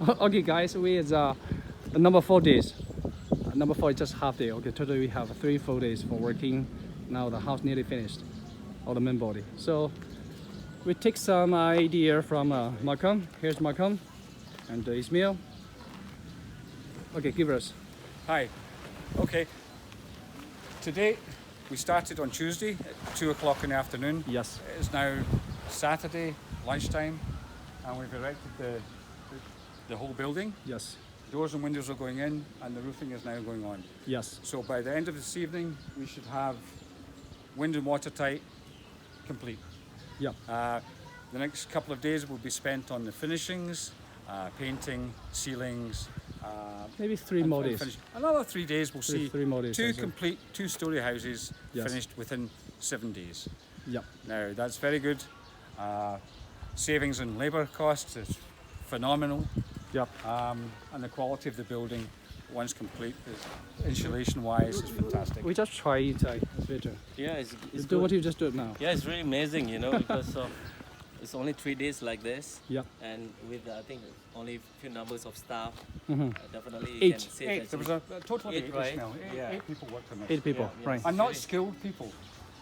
Okay, guys, we is number 4 days. Number 4 is just half day. Okay, totally we have 3 full days for working. Now the house nearly finished, all the main body. So we take some idea from Malcolm. Here's Malcolm and Ismail. Okay, give us. Hi. Okay. Today we started on Tuesday at 2 o'clock in the afternoon. Yes. It is now Saturday lunchtime, and we've erected the whole building. Yes. Doors and windows are going in, and the roofing is now going on. Yes. So by the end of this evening, we should have wind and watertight complete. Yeah. The next couple of days will be spent on the finishings, painting, ceilings. Maybe 3 more days. Another 3 days we'll see three more days, 2 also. complete 2-story houses Yes. finished within 7 days. Yeah. Now that's very good. Savings in labour costs is phenomenal, Yeah. and the quality of the building once complete, insulation wise, is fantastic. We just try inside. It's better. Yeah, it's Do good. what you just do now. Yeah, it's really amazing, because it's only 3 days like this. Yeah. And with I think only few numbers of staff, Mhm. definitely you 8. can save. Eight. There was a total of 8 right? personnel. Yeah. 8 people worked on this. 8 people, Yeah, right? And not skilled people.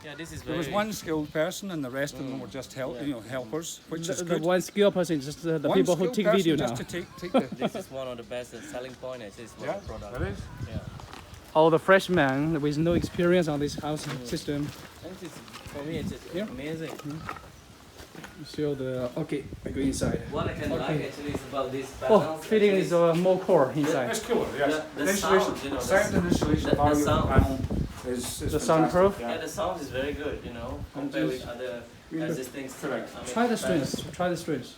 Yeah, this is There very. was one skilled person, and the rest of them were just Yeah. helpers, which is The good. one skilled person is just the One people who skilled take person video now. just to take the This is one of the best selling point. Is this yeah, product. that is. Yeah. All the freshmen with no experience on this house system. And for me, it's just Yeah. amazing. You show the okay. I go inside. What I can like Okay. actually is about this Oh, panels. feeling is more core inside. It's cooler, yes. The The sound, insulation, the sound and insulation the value of the sound. panel is The fantastic. soundproof? Yeah, the sound is very good, compared with other Yeah. existing. Correct. Try the strings. Try the strings.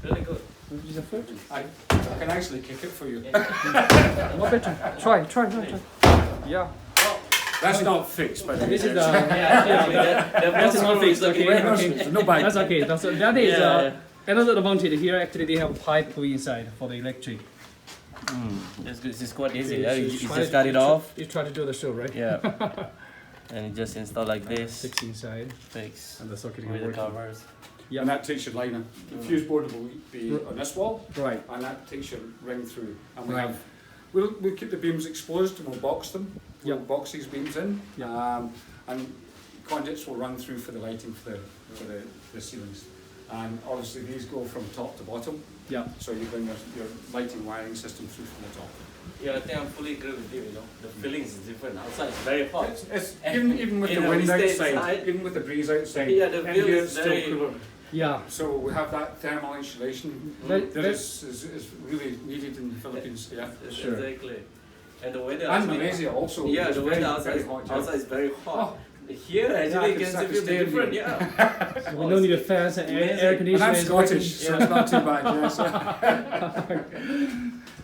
Really good. Is it foot? I can actually kick it for you. Yeah. Not better. Try. Yeah. That's not fixed, by the way. This is the. That's not fixed, okay. There's no bite. That's okay. That is Yeah. another advantage here. Actually, they have a pipe going inside for the electric. That's good. This is quite easy. You Yeah, you try just cut it off. You try to do the show, right? Yeah. And you just install like this. 6 inside, Fix and the socket with can the work. covers. Yeah. And that takes your liner. The fuse board will be on this wall, Right. and that takes your ring through. And we Right. have, we'll keep the beams exposed and we'll box them. We'll Yeah. box these beams in, Yeah. and conduits will run through for the lighting for the ceilings. And obviously these go from top to bottom, Yeah. so you bring your lighting wiring system through from the top. Yeah, I think I'm fully agree with you. The feeling is different. Outside it's very hot. It's even with the We wind stay outside, inside. even with the breeze outside, Yeah, the in view here is it's still very- cooler. Yeah. So we have that thermal insulation That- that is really needed in the Philippines. Yeah. Sure. Exactly. And the weather. And actually- Malaysia also. Yeah, is the very, weather outside, very hot. outside is very hot. Oh. Here I actually can you can stay see in different. here. Yeah. We don't need a fans and air Amazing. And conditioning. I'm is Scottish, working. so it's not too bad. Yes.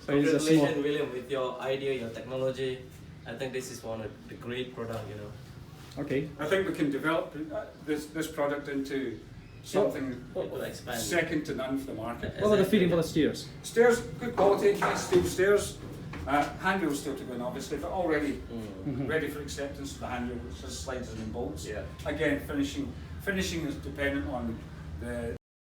So it's a small. Congratulations, William, with your idea, your technology. I think this is one of the great product. Okay. I think we can develop this product into something It will expand. second to none for the market. What about the feeling for the steers? Stairs, good quality, nice steel stairs. Handrails still to go in, obviously, but already ready for acceptance. The handrail, which just slides in and bolts. Yeah. Again, finishing is dependent on the